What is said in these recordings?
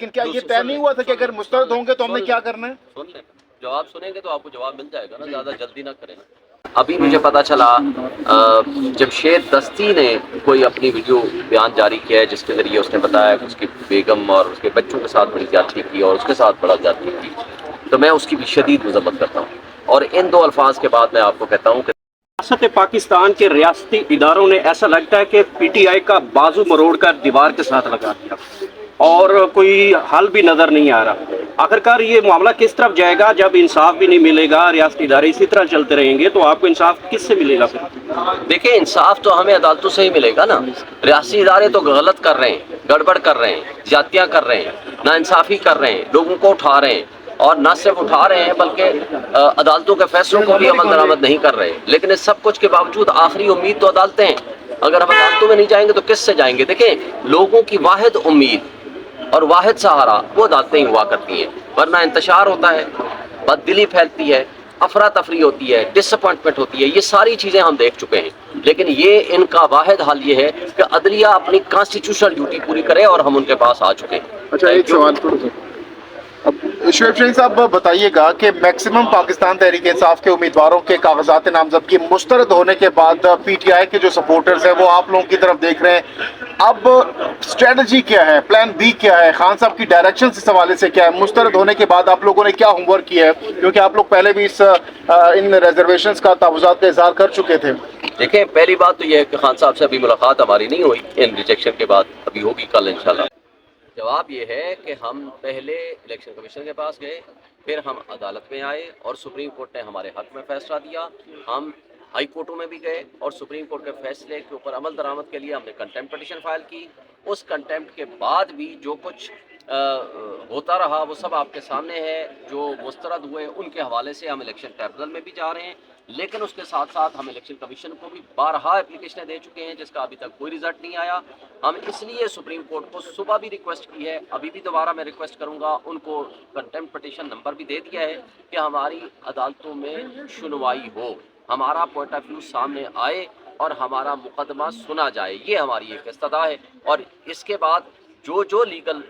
लेकिन क्या ये तय नहीं हुआ था कि अगर मुस्तरद होंगे तो हमने क्या करना है? सुन लें, जवाब सुनेंगे तो आपको जवाब मिल जाएगा ना, ज़्यादा जल्दी ना करें ना। अभी मुझे पता चला जमशेद दस्ती ने कोई अपनी वीडियो बयान जारी किया है जिसके ज़रिए उसने बताया कि उसकी बेगम और उसके बच्चों के साथ बड़ी ज्यादती की और उसके साथ बड़ा ज्यादती की, तो मैं उसकी भी शदीद मज़म्मत करता हूँ। और इन दो अल्फाज के बाद मैं आपको कहता हूँ कि रियासत पाकिस्तान के रियासती इदारों ने ऐसा लगता है कि पीटीआई का बाजू मरोड़ कर दीवार के साथ लगा दिया और कोई हल भी नजर नहीं आ रहा। आखिरकार ये मामला किस तरफ जाएगा जब इंसाफ भी नहीं मिलेगा, रियासती इदारे इसी तरह चलते रहेंगे तो आपको इंसाफ किससे मिलेगा फिर? देखिए, इंसाफ तो हमें अदालतों से ही मिलेगा ना। रियासी इदारे तो गलत कर रहे हैं, गड़बड़ कर रहे हैं, ज्यादतियाँ कर रहे हैं, नाइंसाफ़ी कर रहे हैं, लोगों को उठा रहे हैं, और न सिर्फ उठा रहे हैं बल्कि अदालतों के फैसलों को भी अमल दरामद नहीं कर रहे। लेकिन इस सब कुछ के बावजूद आखिरी उम्मीद तो अदालतें हैं। अगर हम अदालतों में नहीं जाएंगे तो किससे जाएंगे? देखें, लोगों की वाहिद उम्मीद और वाहिद सहारा वो अदालतें ही हुआ करती हैं, वरना इंतशार होता है, बददिली फैलती है, अफरा तफरी होती है, डिसअपॉइंटमेंट होती है। ये सारी चीज़ें हम देख चुके हैं। लेकिन ये इनका वाहिद हल ये है कि अदलिया अपनी कॉन्स्टिट्यूशनल ड्यूटी पूरी करे और हम उनके पास आ चुके हैं। अच्छा, एक सवाल अब शोएब शहीद साहब बताइएगा कि मैक्सिमम पाकिस्तान तहरीक इंसाफ के उम्मीदवारों के कागजात नामजदगी मुस्तरद होने के बाद पीटीआई के जो सपोर्टर्स हैं वो आप लोगों की तरफ देख रहे हैं। अब स्ट्रेटजी क्या है, प्लान बी क्या है, खान साहब की डायरेक्शन इस हवाले से क्या है? मुस्तरद होने के बाद आप लोगों ने क्या होमवर्क किया है, क्योंकि आप लोग पहले भी इन रिजर्वेशंस का तहफ़्फ़ुज़ात का इज़हार कर चुके थे। देखें, पहली बात तो यह है कि खान साहब से अभी मुलाकात हमारी नहीं हुई इन रिजेक्शन के बाद, अभी होगी कल इंशाल्लाह। जवाब ये है कि हम पहले इलेक्शन कमीशन के पास गए, फिर हम अदालत में आए और सुप्रीम कोर्ट ने हमारे हक में फैसला दिया। हम हाई कोर्टों में भी गए और सुप्रीम कोर्ट के फैसले के ऊपर अमल दरामद के लिए हमने कंटेम्प्ट पिटीशन फाइल की। उस कंटेम्प्ट के बाद भी जो कुछ होता रहा वो सब आपके सामने है। जो मुस्तरद हुए उनके हवाले से हम इलेक्शन ट्रिब्यूनल में भी जा रहे हैं, लेकिन उसके साथ साथ हम इलेक्शन कमीशन को भी बारहा एप्लीकेशनें दे चुके हैं जिसका अभी तक कोई रिजल्ट नहीं आया। हम इसलिए सुप्रीम कोर्ट को सुबह भी रिक्वेस्ट की है, अभी भी दोबारा मैं रिक्वेस्ट करूंगा, उनको कंटेम्प्ट पिटीशन नंबर भी दे दिया है कि हमारी अदालतों में सुनवाई हो, हमारा पॉइंट ऑफ व्यू सामने आए और हमारा मुकदमा सुना जाए। ये हमारी एक इस्तदा है। और इसके बाद जो लीगल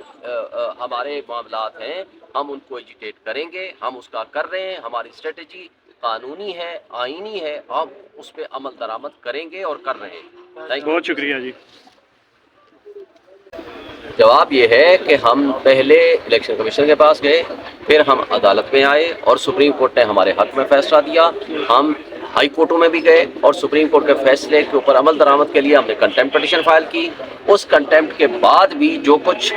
हमारे मामलात हैं हम उनको एजिटेट करेंगे, हम उसका कर रहे हैं। हमारी स्ट्रेटजी कानूनी है, आईनी है, हम उस पर अमल दरामद करेंगे और कर रहे हैं। बहुत शुक्रिया जी। जवाब ये है कि हम पहले इलेक्शन कमीशन के पास गए, फिर हम अदालत में आए और सुप्रीम कोर्ट ने हमारे हक में फैसला दिया। हम हाई कोर्टों में भी गए और सुप्रीम कोर्ट के फैसले के ऊपर अमल दरामद के लिए हमने कंटेम्प्ट पिटीशन फाइल की। उस कंटेम्प्ट के बाद भी जो कुछ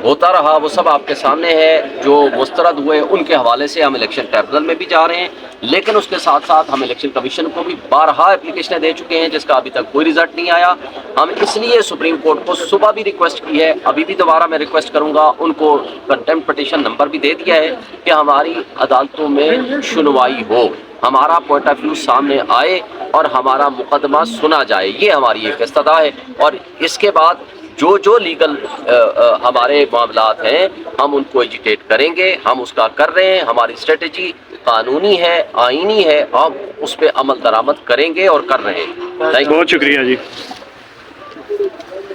होता रहा वो सब आपके सामने है। जो मुस्तरद हुए उनके हवाले से हम इलेक्शन ट्रिब्यूनल में भी जा रहे हैं, लेकिन उसके साथ साथ हम इलेक्शन कमीशन को भी बारहा एप्लीकेशनें दे चुके हैं जिसका अभी तक कोई रिजल्ट नहीं आया। हम इसलिए सुप्रीम कोर्ट को सुबह भी रिक्वेस्ट की है, अभी भी दोबारा मैं रिक्वेस्ट करूंगा, उनको कंटेम्प्ट पिटीशन नंबर भी दे दिया है कि हमारी अदालतों में सुनवाई हो, हमारा पॉइंट ऑफ व्यू सामने आए और हमारा मुकदमा सुना जाए। ये हमारी एक इस्तदा है। और इसके बाद जो लीगल हमारे मामलात हैं हम उनको एजिटेट करेंगे, हम उसका कर रहे हैं। हमारी स्ट्रेटजी कानूनी है, आईनी है, हम उस पर अमल दरामद करेंगे और कर रहे हैं। बहुत शुक्रिया जी।